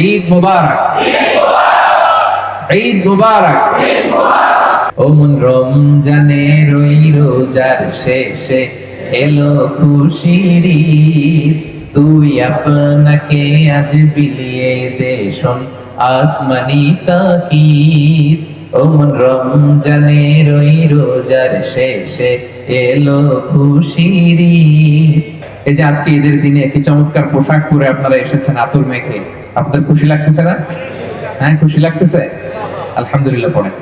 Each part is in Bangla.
ঈদ মুবারক, ঈদ মুবারক। ও মন রমজানের ওই রোজার শেষে এলো খুশির ঈদ, তুই আপনাকে আজ বিলিয়ে দে শোন আসমানি তাকিদ। ও মন রমজানের ওই রোজার শেষে এলো খুশির ঈদ। এই যে আজকে ঈদের দিনে কি চমৎকার পোশাক পরে আপনারা এসেছেন আতর মেখে, আপনাদের খুশি লাগতেছে না? হ্যাঁ, খুশি লাগতেছে? আলহামদুলিল্লাহ পড়েন।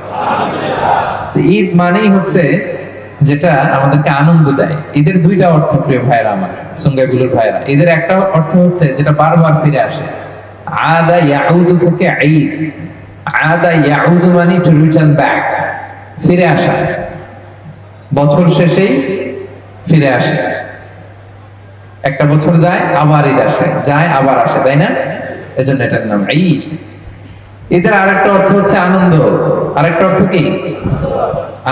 ঈদ মানেই হচ্ছে যেটা আমাদেরকে আনন্দ দেয়। ঈদের দুইটা অর্থ প্রিয় ভাইরা আমার, সঙ্গাইগুলোর ভাইরা। ঈদের একটা অর্থ হচ্ছে যেটা বারবার ফিরে আসে, আদা ইয়াউদু থেকে ঈদ। আদা ইয়াউদু মানে টু রিটার্ন ব্যাক, ফিরে আসা, বছর শেষেই ফিরে আসে। একটা বছর যায় আবার ঈদ আসে, যায় আবার আসে, তাই না? এজন্য এটার নাম ঈদ। ঈদের আরেকটা অর্থ হচ্ছে আনন্দ। আরেকটা অর্থ কি?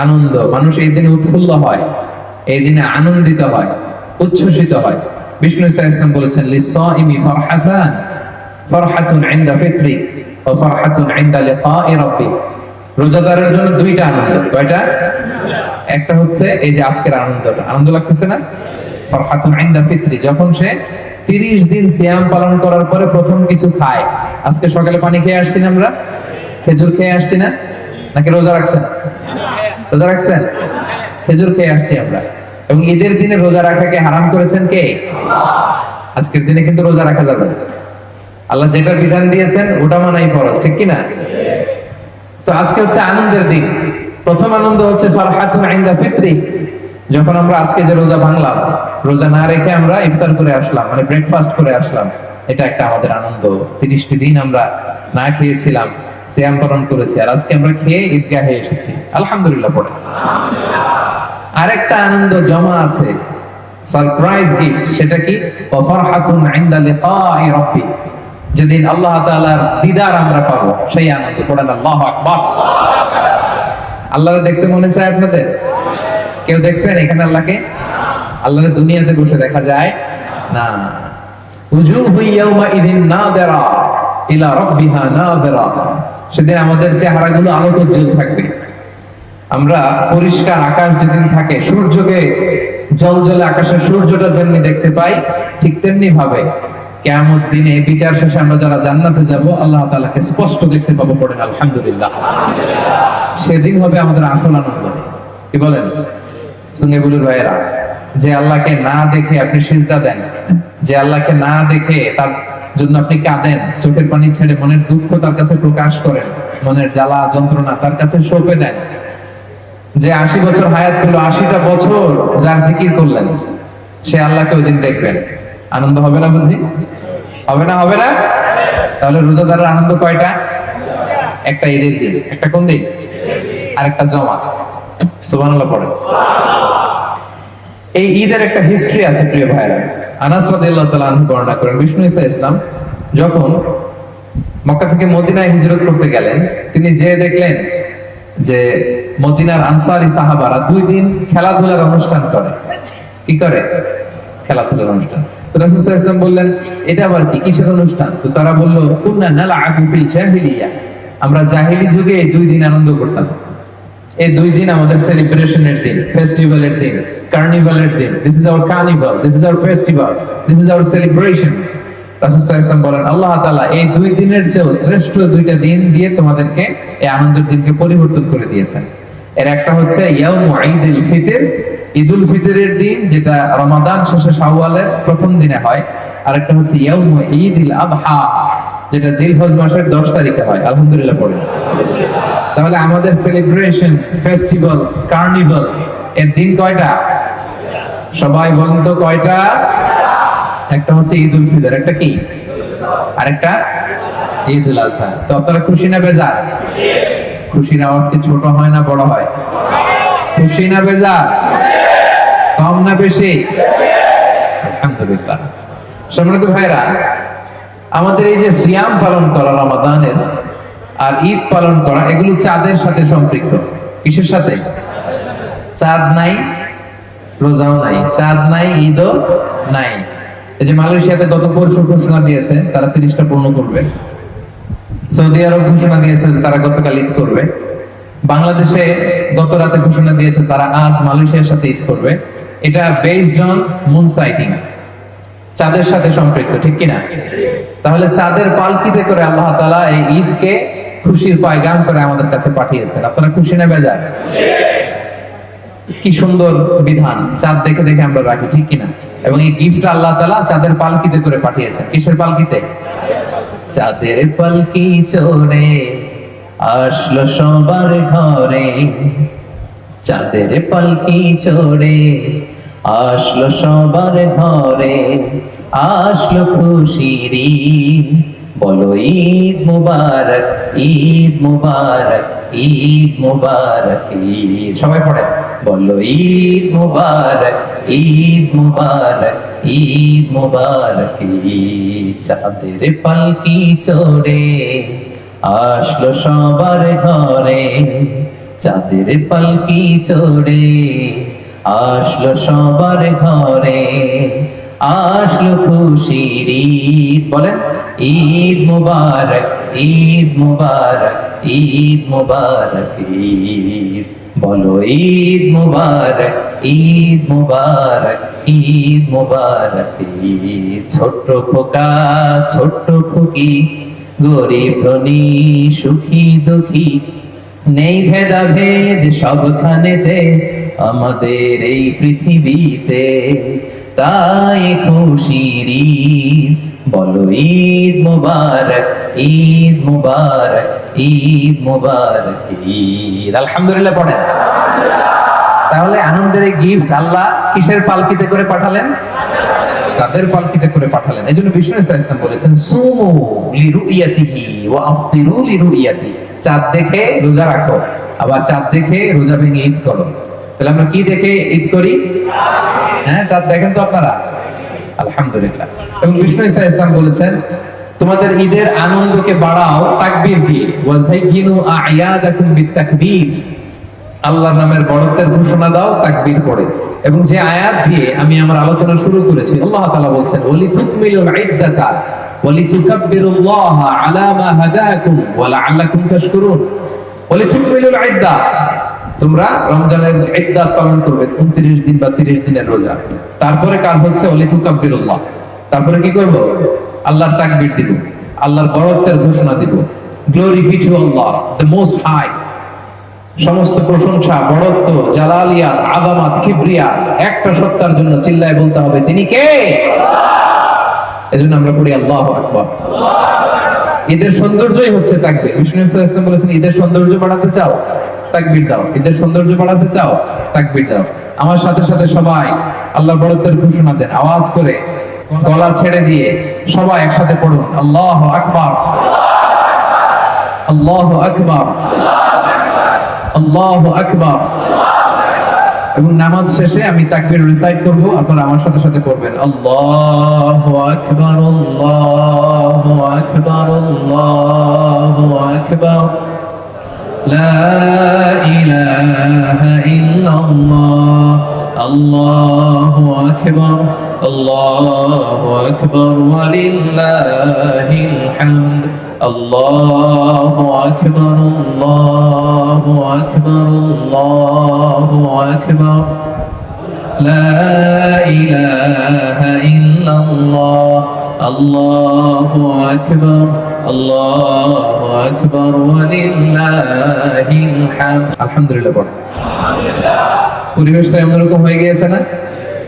আনন্দ। মানুষ এই দিনে উৎফুল্ল হয়, এই দিনে আনন্দিত হয়, উচ্ছ্বসিত হয়। বিষ্ণু সাল্লাল্লাহু আলাইহি ওয়াসাল্লাম বলেছেন, লিস-সাইমি ফারহাতান, ফারহাতুন ইনদা ফিত্রি ওয়া ফারহাতুন ইনদা লিকাই রাব্বি। রোজাদারের জন্য দুইটা আনন্দ। কয়টা? একটা হচ্ছে এই যে আজকের আনন্দটা, আনন্দ লাগতেছে না? ফারহাতুন ইনদা ফিত্রি, যখন সে 30 দিন সিয়াম পালন করার পরে প্রথম কিছু খায়। আজকে সকালে পানি খেয়ে আসছি না আমরা, খেজুর খেয়ে আসছি না, নাকি রোজা রাখছেন? রোজা রাখছেন? খেজুর খেয়ে আসছি আমরা। এবং ঈদের দিনে রোজা রাখাকে হারাম করেছেন কে? আজকের দিনে কিন্তু রোজা রাখা যাবে না। আল্লাহ যেটা বিধান দিয়েছেন ওটা মানাই ফরজ, ঠিক কি না? তো আজকে হচ্ছে আনন্দের দিন। প্রথম আনন্দ হচ্ছে ফারহাতুন ইনদা ফিত্রি, যখন আমরা আজকে যে রোজা ভাঙলাম, রোজা না রেখে আমরা ইফতার করে আসলাম, মানে ব্রেকফাস্ট করে আসলাম, এটা একটা আমাদের আনন্দ। 30টি দিন আমরা না খেয়েছিলাম, সিয়াম পালন করেছি, আর আজকে আমরা খেয়ে ঈদগাহে এসেছি, আলহামদুলিল্লাহ পড়ে। আরেকটা আনন্দ জমা আছে, সারপ্রাইজ গিফট। সেটা কি? ওয়া ফারহাতুন ইনদা লিকাই রাব্বি, যেদিন আল্লাহ তাআলার দিদার আমরা পাবো, সেই আনন্দ। পড়েন আল্লাহু আকবার। আল্লাহকে দেখতে মনে চায় আপনাদের? কেউ দেখছেন এখানে আল্লাহকে? আল্লাহকে দুনিয়াতে বসে দেখা যায় না। উজুহু ইয়াউমা ইদিন নাযিরা ইলা রাব্বিহা নাযিরা, সেদিন আমাদের চেহারাগুলো আলোকোজ্জ্বল থাকবে। আমরা পরিষ্কার আকাশ যেদিন থাকে, সূর্যকে জ্বলজ্বলে আকাশের সূর্যটা যেমনি দেখতে পাই, ঠিক তেমনি ভাবে কিয়ামত দিনে বিচার শেষে আমরা যারা জান্নাতে যাব, আল্লাহ তাআলাকে স্পষ্ট দেখতে পাবো। পড়েন আলহামদুলিল্লাহ। সেদিন হবে আমাদের আসল আনন্দ। কি বলেন সঙ্গে বলুন ভাইরা? যে আল্লাহকে না দেখে আপনি সিজদা দেন, যে আল্লাহকে না দেখে তার জন্য আপনি কাঁদেন, চোখের পানি ছেড়ে মনের দুঃখ তার কাছে প্রকাশ করেন, মনের জ্বালা যন্ত্রণা তার কাছে সঁপে দেন, যে 80 বছর হায়াত পেল, 80টা বছর যার জিকির করলেন, সে আল্লাহকে ওই দিন দেখবেন। আনন্দ হবে না? বুঝি হবে না? হবে না? তাহলে রোজাদারের আনন্দ কয়টা? একটা ঈদের দিন, একটা কোন দিন? আরেকটা জমা। সুবহানাল্লাহ পড়ে। এই ঈদের একটা হিস্ট্রি আছে প্রিয় ভাইরা। আনাস রাদিয়াল্লাহু তাআলা আনহু বর্ণনা করেন, বিষ্ণু ঈসা ইসলাম যখন মক্কা থেকে মদিনায় হিজরত করতে গেলেন, তিনি যে দেখলেন যে মদিনার আনসারী সাহাবারা 2 দিন খেলাধুলার অনুষ্ঠান করে। কি করে? খেলাধুলার অনুষ্ঠান। তো রাসূল সাল্লাল্লাহু আলাইহি ওয়াসাল্লাম বললেন, এটা আবার কি, কিসের অনুষ্ঠান? তো তারা বলল, কুননা নালআবু ফিল জাহিলিয়া, আমরা জাহিলি যুগে এই 2 দিন আনন্দ করতাম। এই 2 দিন আমাদের সেলিব্রেশনের দিন, ফেস্টিভ্যালের দিন, কার্নিভালের দিন। This is our carnival, this is our festival, this is our celebration. রাসূল সাল্লাল্লাহু আলাইহি ওয়াসাল্লাম বলেন, আল্লাহ তাআলা এই 2 দিনের চেয়েও শ্রেষ্ঠ 2টা দিন দিয়ে তোমাদেরকে এই আনন্দের দিনকে পরিবর্তন করে দিয়েছেন। এর একটা হচ্ছে ইয়াউমু ঈদুল ফিতর, ঈদুল ফিতরের দিন, যেটা রমাদান শেষে শাওয়ালের প্রথম দিনে হয়। আর একটা হচ্ছে ইয়াউমু ঈদুল আযহা, যেটা জিলহজ মাসের 10 তারিখে হয়। আলহামদুলিল্লাহ পড়ুন। তাহলে আমাদের সেলিব্রেশন, ফেস্টিভ্যাল, কার্নিভাল এর দিন কয়টা? সবাই বলেন তো কয়টা? একটা হচ্ছে ঈদুল ফিতর, একটা কি? আরেকটা ঈদুল আযহা। তো আপনারা খুশি না বেজার? খুশির আওয়াজ কি ছোট হয় না বড় হয়? খুশি না বেজার? কম না বেশি? আলহামদুলিল্লাহ। সম্মানিত ভাইরা, আমাদের এই যে সিয়াম পালন করা রমাদানের আর ঈদ পালন করা, এগুলো চাঁদের সাথে সম্পৃক্ত। কিসের সাথে? চাঁদ নাই রোজাও নাই, চাঁদ নাই ঈদও নাই। এই যে মালয়েশিয়াতে গত পরশু ঘোষণা দিয়েছে তারা 30টা পূর্ণ করবে, সৌদি আরব ঘোষণা দিয়েছে যে তারা গতকাল ঈদ করবে। বাংলাদেশে গত রাতে ঘোষণা দিয়েছে তারা আজ মালয়েশিয়ার সাথে ঈদ করবে। এটা বেসড অন মুন সাইটিং, চাঁদের সাথে সম্পৃক্ত, ঠিক কিনা? তাহলে চাঁদের পালকিতে করে আল্লাহ তাআলা এই ঈদকে খুশির পায়গাম করে আমাদের কাছে পাঠিয়েছেন। আপনারা খুশি না বেজার? কি সুন্দর বিধান, চাঁদ দেখে দেখে আমরা রাখি, ঠিক কিনা? এবং এই গিফটটা আল্লাহ তাআলা চাঁদের পালকিতে করে পাঠিয়েছেন। কিসের পালকিতে? চাঁদের পালকি চড়ে আসলো সবার ঘরে, চাঁদের পালকি চড়ে আসলো সবার ঘরে, আসলো খুশির ঈদ, বলো ঈদ মুবারক, ঈদ মুবারক, ঈদ মুবারক, ঈদ। সবাই পড়ে, বলো ঈদ মুবারক, ঈদ মুবারক, ঈদ মুবারক, ঈদ। চাঁদের পালকি চড়ে আসলো সবার ঘরে, চাঁদের পালকি চড়ে আসলো সবার ঘরে, আসলো খুশির ঈদ। বলেন ঈদ মুবারক, ঈদ মুবারক, ঈদ মুবারক, ঈদ। বলো ঈদ মুবারক, ঈদ মুবারক, ঈদ মুবারক, ঈদ। ছোট্ট খোকা ছোট্ট খুকি, গরিব ধনী সুখী দুঃখী, নেই ভেদাভেদ সবখানেতে আমাদের এই পৃথিবীতে, তাই খুশির ঈদ। বলো ঈদ মুবারক, ঈদ মুবারক, ঈদ মুবারক, ঈদ। আলহামদুলিল্লাহ পড়েন। তাহলে আনন্দের এই গিফট আল্লাহ কিসের পালকিতে করে পাঠালেন? চাঁদের পালকিতে করে পাঠালেন। এই জন্য বিষ্ণু ইসলাম বলেছেন সুমু লিরুইয়াতিহি ওয়া আফতিরু লিরুইয়াতি। চাঁদ দেখে রোজা রাখো, আবার চাঁদ দেখে রোজা ভেঙে ঈদ করো। তাহলে আমরা কি দেখে ঈদ করি? হ্যাঁ, চাঁদ দেখেন তো আপনারা? আলহামদুলিল্লাহ। এবং বিষ্ণু ইসলাম বলেছেন তোমাদের ঈদের আনন্দকে বাড়াও তাকবীর দিয়ে, ওয়াজাইয়িনু আ'য়াদাকুম বিতাকবীর। আল্লাহর নামের বড়ত্বের ঘোষণা দাও তাকবীর পড়ে। এবং যে আয়াত দিয়ে আমি আমার আলোচনা শুরু করেছি, আল্লাহ তাআলা বলছেন ওয়ালিতুকমিলুল ইদ্দাতা ওয়ালিতুকাব্বিরুল্লাহা আলা মা হাদাকুম ওয়া লাআল্লাকুম তাশকুরুন। ওয়ালিতুকমিলুল ইদ্দা, তোমরা রমজানের ইদ্দাত পালন করবে, 29 দিন বা 30 দিনের রোজা। তারপরে কাজ হচ্ছে ওয়ালিতুকাব্বিরুল্লাহ, তারপরে কি করব? আল্লাহর তাকবীর দিব, আল্লাহর বড়ত্বের ঘোষণা দিব। Glory be to Allah the most high. সমস্ত প্রশংসা, বড়ত্ব, জালালিয়াত, আযামাত, কিবরিয়া একটা সত্তার জন্য চিল্লায় বলতে হবে, তিনি কে? এজন্য আমরা পড়ি আল্লাহু আকবার। ঈদের সৌন্দর্যই হচ্ছে তাকবীর। বিষ্ণু ইসলাম বলেছেন ঈদের সৌন্দর্য বাড়াতে চাও, তাকবীর দাও। ঈদের সৌন্দর্য বাড়াতে চাও, তাকবীর দাও। আমার সাথে সাথে সবাই আল্লাহর বড়ত্বের ঘোষণা দেন আওয়াজ করে, গলা ছেড়ে দিয়ে সবাই একসাথে পড়ুন আল্লাহু আকবার, আল্লাহু আকবার, আল্লাহু আকবার। এবং নামাজ শেষে আমি তাকবীর রিসাইট করব, আপনারা আমার সাথে সাথে পড়বেন আল্লাহু আকবার, আল্লাহু আকবার, আল্লাহু আকবার, লা ইলাহা ইল্লাল্লাহ, আল্লাহু আকবার, আল্লাহু আকবার, ওয়া লিল্লাহিল হামদ, আল্লাহু আকবার, আল্লাহু আকবার, আল্লাহু আকবার, লা ইলাহা ইল্লাল্লাহ, আল্লাহু আকবার, আল্লাহু আকবার, ওয়া লিল্লাহিল হামদ। আলহামদুলিল্লাহ পড়ো। পরিবেশটা এমনরকম হয়ে গিয়েছে না?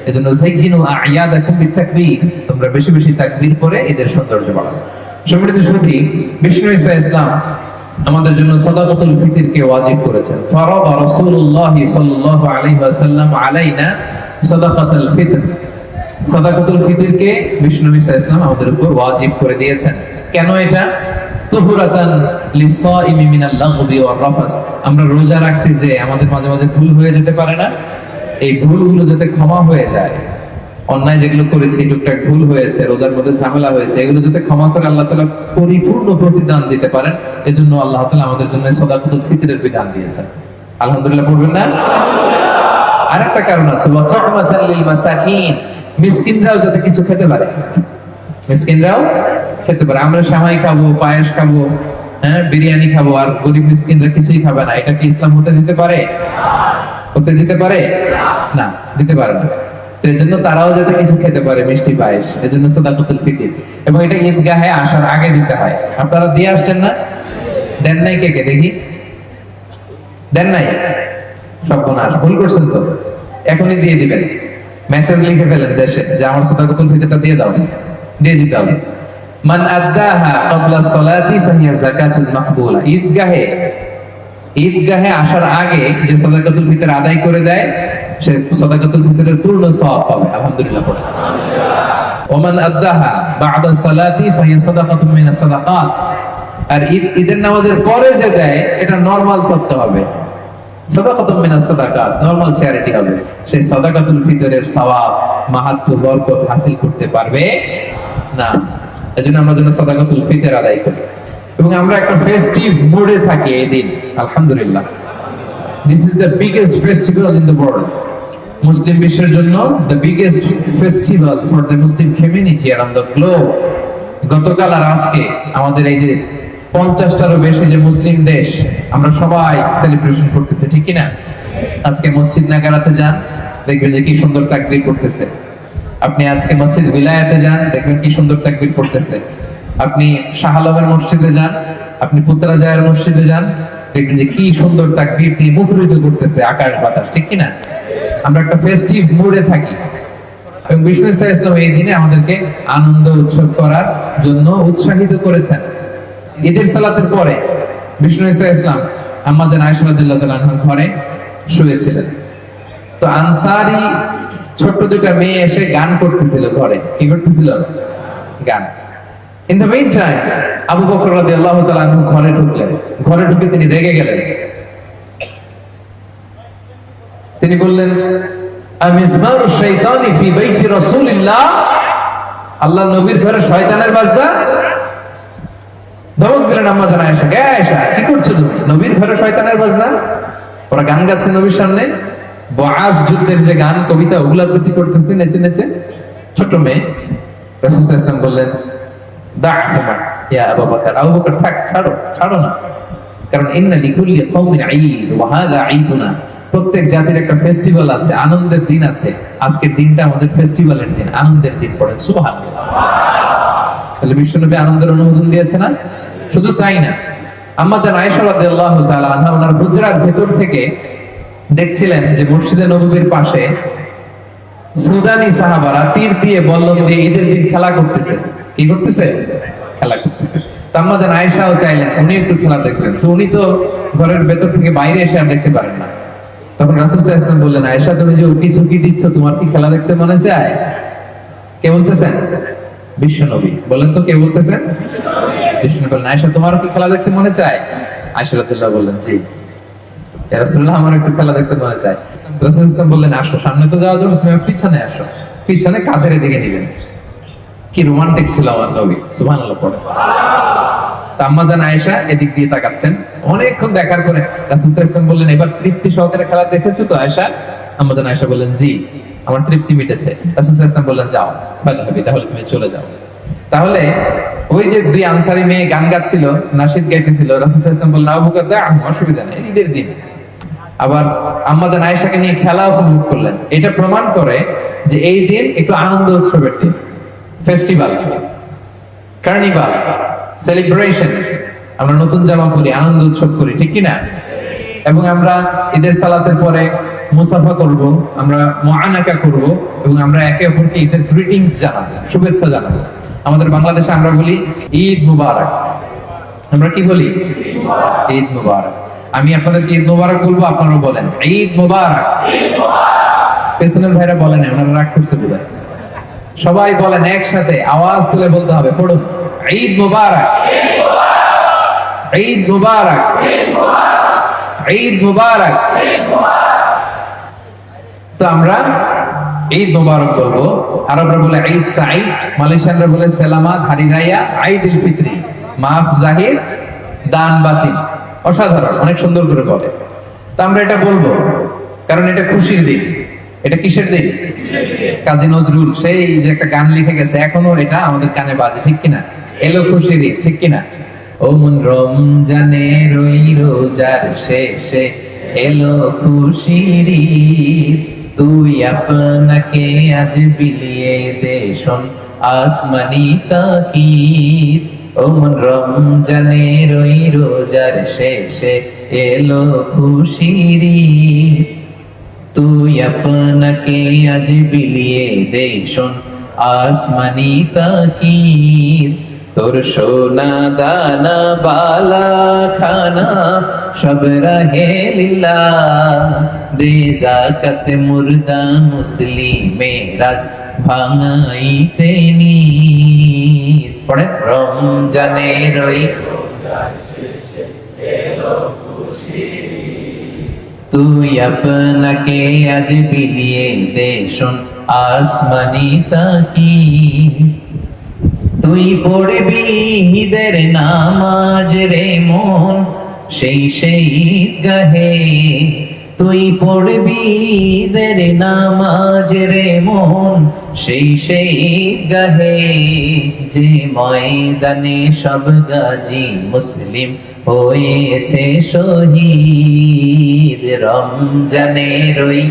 এজন্য যাইয়িনু আ'য়াদাকুম বিতাকবীর, তোমরা বেশি বেশি তাকবীর করে এদের সৌন্দর্য বাড়াও। সম্মানিত সুধী, বিষ্ণু ইসলাম আমাদের জন্য সাদাকাতুল ফিতরকে ওয়াজিব করেছেন। ফারাদা রাসূলুল্লাহ সাল্লাল্লাহু আলাইহি ওয়াসাল্লাম আলাইনা সাদাকাতুল ফিতর। সাদাকাতুল ফিতরকে বিষ্ণু ইসলাম আমাদের উপর ওয়াজিব করে দিয়েছেন। কেন এটা? তুহুরাতান লিসাইমি মিনাল লাগবি ওয়ার রাফাস। আমরা রোজা রাখতে যে আমাদের মাঝে মাঝে ভুল হয়ে যেতে পারে না? এই ভুলগুলো যাতে ক্ষমা হয়ে যায়, অন্যায় যেগুলো করেছি, টুকটাক ভুল হয়েছে, রোজার মধ্যে ঝামেলা হয়েছে, এগুলো যাতে ক্ষমা করে আল্লাহ তাআলা পরিপূর্ণ প্রতিদান দিতে পারেন, এজন্য আল্লাহ তাআলা আমাদের জন্য সাদাকাতুল ফিতরের বিধান দিয়েছেন। আলহামদুলিল্লাহ পড়বেন না? আরেকটা কারণ আছে, ওয়া তু'মাতাল লিল মাসাকিন, মিসকিনরাও যাতে কিছু খেতে পারে, মিসকিনরাও খেতে পারে। আমরা সেমাই খাবো, পায়েস খাবো, হ্যাঁ বিরিয়ানি খাবো আর গরিব মিসকিনরা কিছুই খাবে না, এটা কি ইসলাম হতে দিতে পারে? হতে দিতে পারে না, দিতে পারে না। তো এই জন্য তারাও যাতে কিছু খেতে পারে, মিষ্টি পায়েস, এই জন্য সাদাকাতুল ফিতর, এবং এটা ঈদগাহে আসার আগে দিতে হয়। আপনারা দিয়ে আসছেন না? দেন নাই কে কে দেখি? দেন নাই? সর্বনাশ, ভুল করছেন তো, এখনই দিয়ে দিবেন। মেসেজ লিখে ফেলেন দেশে যে আমার সাদাকাতুল ফিতরটা দিয়ে দাও, দিয়ে দিতে হবে। মান আদ্দাহা ক্বাবলা সলাতি ফাহিয়া যাকাতুল মাকবুলা। ঈদগাহে আসার আগে যে সাদাকাতুল ফিতর আদায় করে দেয়, সে সাদাকাতুল ফিতরের পূর্ণ সওয়াব পাবে। আলহামদুলিল্লাহ পড়ে। ওমান আদ্দাহা বা'দা সালাতি ফাহিয়া সাদাকাতুম মিনাস সাদাকাত। আর ঈদের নামাজের পরে যে দেয়, এটা নরমাল সদকা হবে, সাদাকাতুম মিনাস সাদাকাত, নরমাল চ্যারিটি হবে। সেই সাদাকাতুল ফিতরের সওয়াব, মাহাত্ম্য, বরকত হাসিল করতে পারবে না। এজন্য আমরা যেন সাদাকাতুল ফিতর আদায় করি, এবং আমরা একটা ফেস্টিভ মুডে থাকি এই দিন। আলহামদুলিল্লাহ, this is the biggest festival in the world. Muslim বিশ্বের জন্য the biggest festival for the Muslim community around the globe. গতকাল আর আজকে আমাদের এই যে 50টারও বেশি যে মুসলিম দেশ, আমরা সবাই সেলিব্রেশন করতেছি, ঠিক কি না? আজকে মসজিদ নাগারাতে যান, দেখবেন যে কি সুন্দর তাকবীর করতেছে। আপনি আজকে মসজিদ বিলায়াতে যান, দেখবেন কি সুন্দর তাকবীর করতেছে। আপনি শাহ আলমের মসজিদে যান, আপনি পুত্রাজায়ের মসজিদে যান, দেখবেন যে কি সুন্দর তাকবীর দিয়ে মুখরিত করতেছে আকাশ বাতাস, ঠিক কি না? আমরা একটা ফেস্টিভ মুডে থাকি, এবং বিষ্ণু ইসলাম এই দিনে আমাদেরকে আনন্দ উৎসব করার জন্য উৎসাহিত করেছেন। ঈদের সালাতের পরে বিষ্ণু ইসলাম আম্মা জান আয়েশা রাদিয়াল্লাহু তাআলা আনহার ঘরে শুয়েছিলেন। তো আনসারী ছোট্ট দুইটা মেয়ে এসে গান করতেছিল ঘরে। কি করতেছিল? গান। In the mean time Abu Bakr রাদিয়াল্লাহু তাআলা আনহু ঘরে ঢুকলেন। ঘরে ঢুকে তিনি রেগে গেলেন। তিনি বললেন, আমিজমারু শাইতানি ফি বাইতি রাসূলিল্লাহ। আল্লাহর নবীর ঘরে শয়তানের বাজনা। ধমক দিলেন আম্মা জান আয়েশা, কে আয়েশা, কি করছো তুমি? নবীর ঘরে শয়তানের বাজনা? ওরা গান গাচ্ছে নবীর সামনে, বআস যুদ্ধের যে গান, কবিতা, ওগুলা আবৃত্তি করতেছে নেচে নেচে। ছোট মেয়ে। রাসূল সাল্লাল্লাহু আলাইহি ওয়াসাল্লাম বললেন, দা'হুমা ইয়া আবু বকর, আবু বকর থাক, ছাড়ো না, কারণ ইন্না লিকুল্লি কওমিন ঈদ ওয়া হাযা ঈদুনা। প্রত্যেক জাতির একটা ফেস্টিভ্যাল আছে, আনন্দের দিন আছে। আজকের দিনটা আমাদের ফেস্টিভ্যালের দিন, আনন্দের দিন। পড়েন সুবহানাল্লাহ। তাহলে বিশ্বনবী আনন্দের অনুমোদন দিয়েছে না? শুধু তাই না, আম্মা জান আয়েশা রাদিয়াল্লাহু তাআলা আনহা ওনার হুজরার ভেতর থেকে দেখছিলেন যে মসজিদে নববীর পাশে সুদানি সাহাবারা তীর দিয়ে, বল্লম দিয়ে ঈদের দিন খেলা করতেছে। কি করতেছে? খেলা করতেছে। তো আম্মা জান আয়েশাও চাইলেন উনি একটু খেলা দেখবেন। তো উনি তো ঘরের ভেতর থেকে বাইরে এসে আর দেখতে পারেন না। তখন রাসূল সাল্লাল্লাহু আলাইহি ওয়াসাল্লাম বললেন, আয়েশা তুমি যে উকি ঝুঁকি দিচ্ছ, তোমার কি খেলা দেখতে মনে চায়? কে বলতেছেন? বিশ্বনবী। বলেন তো কে বলতেছেন? বিশ্বনবী বললেন, আয়েশা তোমার কি খেলা দেখতে মনে চায়? আয়েশা রাদিয়াল্লাহু বললেন, জি ইয়া রাসূলুল্লাহ, আমার একটু খেলা দেখতে মনে চায়। রাসূল সাল্লাল্লাহু আলাইহি ওয়াসাল্লাম বললেন, আসো, সামনে তো যাওয়া যাবে, তুমি পিছনে আসো। পিছনে কাঁধের দিকে নিবেন। কি রোমান্টিক ছিল আমার নবী, সুবহানাল্লাহ পড়ে। আম্মা জান আয়েশা এদিক দিয়ে তাকাচ্ছেন। অনেকক্ষণ দেখার পরে রাসূল সাল্লাল্লাহু আলাইহি ওয়াসাল্লাম বললেন, এবার তৃপ্তি সহকারে খেলা দেখেছো তো আয়েশা? আম্মা জান আয়েশা বললেন, জি আমার তৃপ্তি মিটেছে। রাসূল সাল্লাল্লাহু আলাইহি ওয়াসাল্লাম বললেন, যাও ফাযহাবি, তাহলে তুমি চলে যাও। তাহলে ওই যে দুই আনসারী মেয়ে গান গাচ্ছিল, নাশিদ গাইতেছিল, রাসূল সাল্লাল্লাহু আলাইহি ওয়াসাল্লাম বললেন, আবু বকর দাও, অসুবিধা নেই, ঈদের দিন। আবার আম্মা জান আয়েশাকে নিয়ে খেলা উপভোগ করলেন। এটা প্রমাণ করে যে এই দিন একটু আনন্দ উৎসবের দিন, ফেস্টিভ্যাল, কার্নিভাল, সেলিব্রেশন। আমরা নতুন জামা পরি, আনন্দ উৎসব করি, ঠিক কি না? এবং আমরা ঈদের সালাতের পরে মুসাফা করব, আমরা মুআনাকা করব, এবং আমরা একে অপরকে ঈদের গ্রিটিংস জানাবো, শুভেচ্ছা জানাবো। আমাদের বাংলাদেশে আমরা বলি ঈদ মুবারক। আমরা কি বলি? ঈদ মুবারক। আমি আপনাদেরকে ঈদ মুবারক বলবো, আপনারাও বলেন ঈদ মুবারক। পেছনের ভাইরা বলেন, ওনারা রাগ করছে বোধহয়। সবাই বলেন একসাথে, আওয়াজ তুলে বলতে হবে। পড়ুন, ঈদ মুবারক, ঈদ মুবারক, ঈদ মুবারক। তো আমরা ঈদ মুবারক বলবো। আরবরা বলে ঈদ সাঈদ, মালয়েশিয়ানরা বলে সালামাত, হারি রাইয়া, ঈদুল ফিতরি, মাফ জাহির, দান বাতিল। অসাধারণ, অনেক সুন্দর করে বলে। তো আমরা এটা বলবো কারণ এটা খুশির দিন। এটা কিসের দিন? কাজী নজরুল সেই যে একটা গান লিখে গেছে, এখনো এটা আমাদের কানে বাজে, ঠিক কিনা? এলো খুশির দিন, ঠিক কিনা? ও মন রমজানের ওই রোজার শেষে এলো খুশির ঈদ, তুই আপনাকে আজ বিলিয়ে দে শোন আসমানি তাকিদ। ও মন রমজানের ওই রোজার শেষে এলো খুশির ঈদ, তুই আপনাকে আজ বিলিয়ে দে শোন আসমানি তাকিদ। তোর সোনা দানা বালা খানা সব রহে লিল্লাহ, দে যাকাত মুর্দা মুসলিমেরাজ ভাঙাইতে নিদ। পড়েন রমজানের ওই তুই আপনাকে আজ বিলিয়ে দে শোন আসমানি তাকিদ। তুই পড়বি ঈদের নামাজ রে মন সেই ঈদগাহে, তুই পড়বি ঈদের নামাজ রে মন সেই ঈদগাহে, যে ময়দানে সব গাজী মুসলিম হয়েছে শহীদ। রমজানের ওই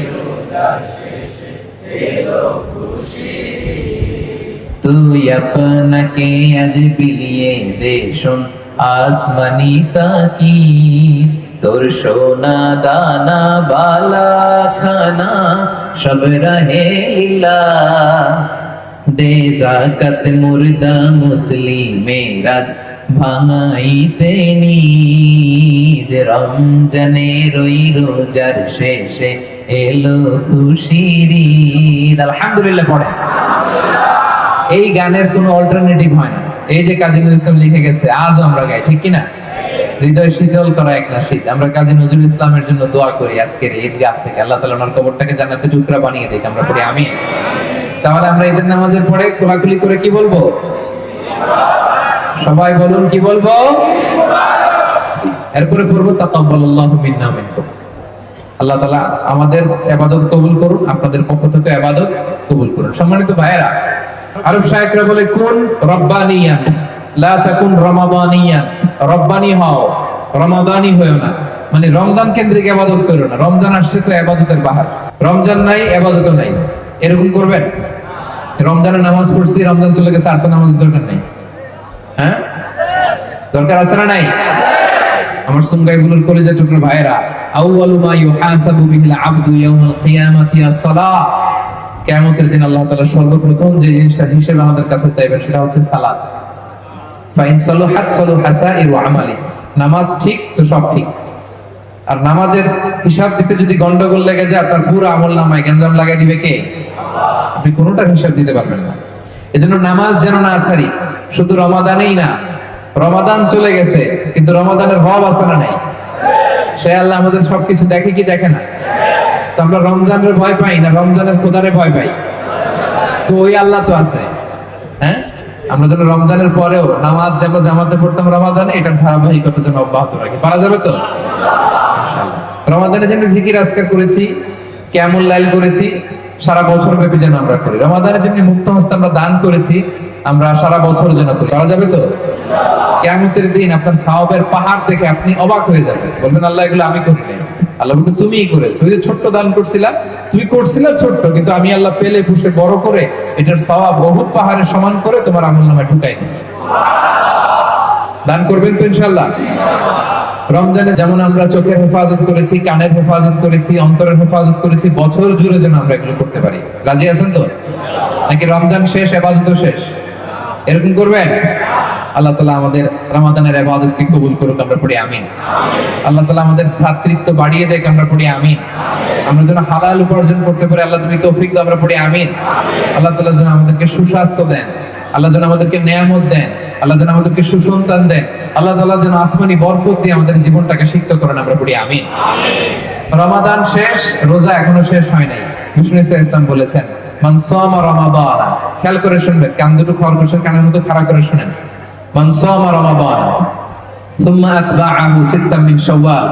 তুই আপনাকে আজ বিলিয়ে দে শোন আসমানি তাকিদ। তোর সোনা দানা বালা খানা সব রহে লিল্লাহ, দে যাকাত মুর্দা মুসলিমেরাজ ভাঙাইতে নিদ। রমজানের ওই রোজার শেষে এলো খুশির ঈদ। আলহামদুলিল্লাহ পড়ে। এই গানের কোনো অল্টারনেটিভ হয় না। এই যে কাজী নজরুল ইসলাম লিখে গেছে, আজও আমরা গাই, ঠিক কিনা? হৃদয় শীতল করা এক নাশিদ। আমরা কাজী নজরুল ইসলামের জন্য দোয়া করি আজকের ঈদগাহ থেকে, আল্লাহ তাআলা ওনার কবরটাকে জান্নাতে টুকরা বানিয়ে দেখ। আমরা পড়ি আমিন। তাহলে আমরা ঈদের নামাজের পরে কোলাকুলি করে কি বলবো? সবাই বলুন কি বলবো? এরপরে পড়বো তাকাব্বালাল্লাহু মিন্না ওয়া মিনকুম। আল্লাহ তাআলা আমাদের ইবাদত কবুল করুন, আপনাদের পক্ষ থেকে ইবাদত কবুল করুন। সম্মানিত ভাইয়েরা, আরব শায়েখরা বলে কোন রব্বানিয়ান লা তাকুন রমাদানিয়ান। রব্বানি হও, রমাদানি হয়ো না। মানে রমজান কেন্দ্রিক ইবাদত করো না। রমজান আসছে তো ইবাদতের বাহার, রমজান নাই ইবাদত নাই, এরকম করবেন? রমজানে নামাজ পড়ছি, রমজান চলে গেছে, আর তো নামাজ দরকার নাই। হ্যাঁ, দরকার আছে না নাই? আমার সুঙ্গাইগুলোর কলেজের টুকরো ভাইয়েরা, আউয়ালু মা ইউহাসাবু বিহিল আবদু ইয়াউমাল কিয়ামাতি আস-সালাহ। কিয়ামতের দিন আল্লাহ তাআলা সর্বপ্রথম যে জিনিসটা হিসেবে আমাদের কাছে চাইবেন সেটা হচ্ছে সালাত। ফাইন সালাহাত সালাহা সাইরু আমালি। নামাজ ঠিক তো সব ঠিক। আর নামাজের হিসাব দিতে যদি গন্ডগোল লেগে যায়, আপনার পুরো আমলনামায় গঞ্জাম লাগাই দিবে কে? আপনি কোনোটার হিসাব দিতে পারবেন না। এজন্য নামাজ যেন না ছাড়ি। শুধু রমাদানেই না, রমাদান চলে গেছে কিন্তু রমাদানের রব আছে না নাই? সে আল্লাহ আমাদের সবকিছু দেখে কি দেখে না? তো আমরা রমজানের ভয় পাই না, রমজানের খোদারে ভয় পাই? তো ওই আল্লাহ তো আছে। হ্যাঁ, আমরা যেন রমজানের পরেও নামাজ যেমন জামাতে পড়তাম রমাদানে, এটার ধারাবাহিকতা যেন অব্যাহত রাখি। পারা যাবে তো ইনশাআল্লাহ? রমাদানে যেন জিকির আজকার করেছি, কিয়ামুল লাইল করেছি, সারা বছর ব্যাপী যেন আমরা করি। রমাদানে যেমনি মুক্ত হস্তে আমরা দান করেছি, আমরা সারা বছর যেন করি। পারা যাবে তো? কিয়ামতের দিন আপনার সওয়াবের পাহাড় দেখে আপনি অবাক হয়ে যাবেন, বলবেন আল্লাহ এগুলো আমি করি নাই। আল্লাহ বলবেন তুমিই করেছো। ওই যে ছোট্ট দান করছিলা, তুমি করছিলা ছোট্ট, কিন্তু আমি আল্লাহ পেলে পুষে বড় করে এটার সওয়াব বহুত পাহাড়ের সমান করে তোমার আমলনামায় ঢুকাই দিছি। দান করবেন তো ইনশাআল্লাহ? রমজানে যেমন আমরা চোখের হেফাজত করেছি, কানের হেফাজত করেছি, অন্তরের হেফাজত করেছি, বছর জুড়ে যেন আমরা এগুলো করতে পারি। রাজি আছেন তো? নাকি রমজান শেষ ইবাদত শেষ? এরকম করবেন? আল্লাহ তাআলা আমাদের রমাদানের ইবাদতকে কবুল করুক। আমরা পড়ি আমিন। আল্লাহ তাআলা আমাদের ভ্রাতৃত্ব বাড়িয়ে দেখ। আমরা পড়ি আমিন। আমরা যেন হালাল উপার্জন করতে পারি, আল্লাহ তুমি তৌফিক দাও। আমরা পড়ি আমিন। আল্লাহ তাআলা যেন আমাদেরকে সুস্বাস্থ্য দেন, আল্লাহ যেন আমাদেরকে নেয়ামত দেন, আল্লাহ যেন আমাদেরকে সুসন্তান দেন, আল্লাহ তাআলা যেন আসমানি বরকত দিয়ে আমাদের জীবনটাকে সিক্ত করেন। আমরা পড়ি আমিন। রমাদান শেষ, রোজা এখনো শেষ হয় নাই। বিষ্ণু ইসলাম বলেছেন মান সামা রমাদান। খেয়াল করে শুনবেন, কান দুটো খরগোশের কানের মতো খাড়া করে শুনেন। মান সামা রমাদান সুম্মা আতবাআহু সিত্তাম মিন শাওয়াল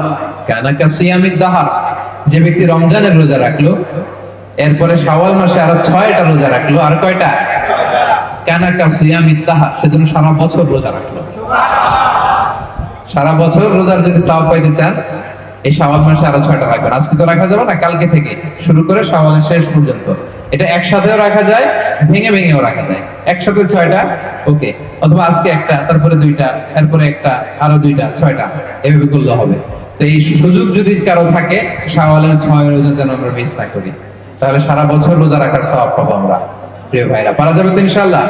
কানা কাসিয়ামিদ দাহর। যে ব্যক্তি রমজানের রোজা রাখলো, এরপরে শাওয়াল মাসে আরো 6টা রোজা রাখলো, আর কয়টা? কানা কাসিয়ামিদ দাহর, সেজন্য সারা বছর রোজা রাখলো। সারা বছর রোজার যদি সওয়াব পাইতে চান এই শাওয়াল মাসে আরো 6টা রাখবেন। আজকে তো রাখা যাবে না, কালকে থেকে শুরু করে শাওয়ালের শেষ পর্যন্ত। এটা একসাথেও রাখা যায়, ভেঙে ভেঙেও রাখা যায়। একসাথে 6টা ওকে, অথবা আজকে একটা, তারপরে 2টা, এরপরে একটা, আরো 2টা, 6টা, এভাবে করলে হবে। তো এই সুযোগ যদি কারো থাকে শাওয়ালের 6 রোজা যেন আমরা মিস না করি, তাহলে সারা বছর রোজা রাখার সওয়াব পাবো আমরা। প্রিয় ভাইরা, পারা যাবে তো ইনশাআল্লাহ?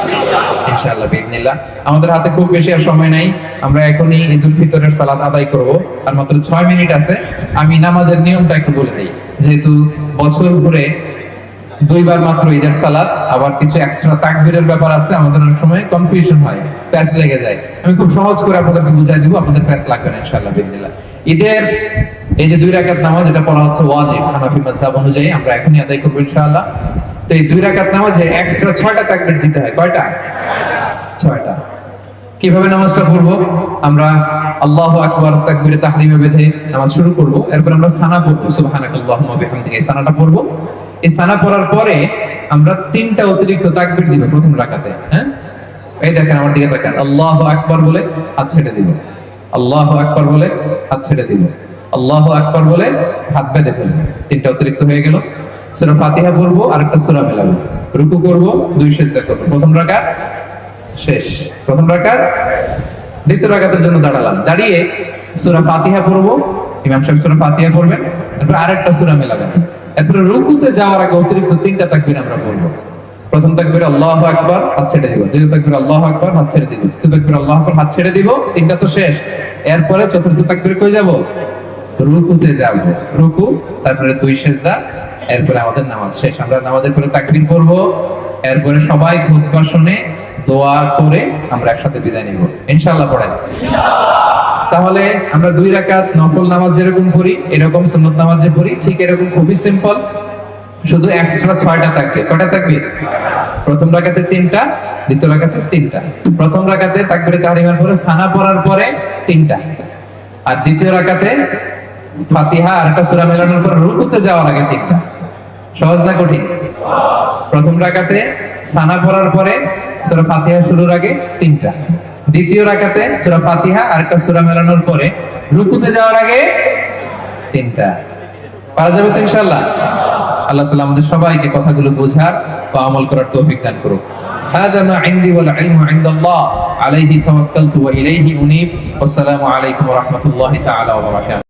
ইনশাআল্লাহ বিইذنিল্লাহ। আমাদের হাতে খুব বেশি আর সময় নাই, আমরা এখনই ঈদুল ফিতরের সালাত আদায় করব, আর মাত্র 6 মিনিট আছে। আমি নামাজের নিয়মটা একটু বলে দেই, যেহেতু বছর ঘুরে 2বার মাত্র ঈদের সালাত, আবার কিছু এক্সট্রা তাকবীরের ব্যাপার আছে, আমাদের অনেক সময় কনফিউশন হয়, প্যাচ লেগে যায়। আমি খুব সহজ করে আপনাদেরকে বুঝাই দিব, আপনাদের প্যাচ লাগবে না ইনশাআল্লাহ বিইذنিল্লাহ। ঈদের এই যে 2 রাকাত নামাজ, এটা পড়া হচ্ছে ওয়াজিব হানাফি মাযহাব অনুযায়ী, আমরা এখনই আদায় করব ইনশাআল্লাহ। তো এই 2 রাকাত নামাজে এক্সট্রা 6টা তাকবীর দিতে হয়। কয়টা? 6টা। কিভাবে নামাজটা পড়বো? আমরা আল্লাহু আকবার তাকবীরে তাহরিমে বেঁধে নামাজ শুরু করব, এরপর আমরা সানা পড়বো, সুবহানাকাল্লাহুম্মা ওয়া বিহামদিকা, এই সানাটা পড়বো। এই সানা পড়ার পরে আমরা 3টা অতিরিক্ত তাকবীর দিব প্রথম রাকাতে। হ্যাঁ, এই দেখেন আমার দিকে তাকান, আল্লাহু আকবার বলে হাত ছেড়ে দিব, আল্লাহু আকবার বলে হাত ছেড়ে দিব, আল্লাহু আকবার বলে হাত বেঁধে ফেলবো। 3টা অতিরিক্ত হয়ে গেল। সূরা ফাতিহা পড়বো, আরেকটা সূরা মেলাবো, রুকু করব, 2 সিজদা করব। প্রথম রাকাত শেষ। প্রথম রাকাত। দ্বিতীয় রাকাতের জন্য দাঁড়ালাম, দাঁড়িয়ে সূরা ফাতিহা পড়বো, ইমাম সাহেব সূরা ফাতিহা পড়বেন, তারপর আরেকটা সূরা মেলাবেন। এরপর রুকুতে যাওয়ার আগে অতিরিক্ত 3টা তাকবীর আমরা পড়বো। প্রথম তাকবীরে আল্লাহু আকবার, হাত ছেড়ে দিব। দ্বিতীয় তাকবীরে আল্লাহু আকবার, হাত ছেড়ে দিব। তৃতীয় তাকবীরে আল্লাহু আকবার, হাত ছেড়ে দিব। 3টা তো শেষ। এরপরে চতুর্থ তাকবীরে কই যাব? রুকুতে যাব। রুকু, তারপরে 2 সিজদা, এরপরে আমাদের নামাজ শেষ। আমরা নামাজের পরে তাকবীর পড়ব, এরপরে সবাই খুতবা শুনে দোয়া করে আমরা একসাথে বিদায় নিব ইনশাআল্লাহ। পড়েন তাহলে আমরা 2 রাকাত নফল নামাজ যেরকম পড়ি, এরকম সুন্নাত নামাজ যে পড়ি, ঠিক এরকম খুবই সিম্পল, শুধু এক্সট্রা 6টা তাকবীর। কয়টা তাকবীর? প্রথম রাকাতে 3টা, দ্বিতীয় রাকাতে 3টা। প্রথম রাকাতে তাকবীরে তাহরিমার পরে সানা পড়ার পরে 3টা, আর দ্বিতীয় রাকাতে ফাতিহা আর একটা সূরা মেলানোর পর রুকুতে যাওয়ার আগে 3টা। সহজ না কঠিন? প্রথম রাকাতে সানা পড়ার পরে সূরা ফাতিহা শুরুর আগে 3টা, দ্বিতীয় রাকাতে সূরা ফাতিহা আর একটা সূরা মেলানোর পরে রুকুতে যাওয়ার আগে 3টা। পারা যাবে তো ইনশাআল্লাহ? আল্লাহ তাআলা আমাদের সবাইকে কথাগুলো বোঝার ও আমল করার তৌফিক দান করুক। হাদা মা ইনদি ওয়াল ইলমু ইনদাল্লাহ আলাইহি তাওয়াক্কালতু ওয়া ইলাইহি উনীব। আসসালামু আলাইকুম ওয়া রাহমাতুল্লাহি তাআলা ওয়া বারাকাতুহু।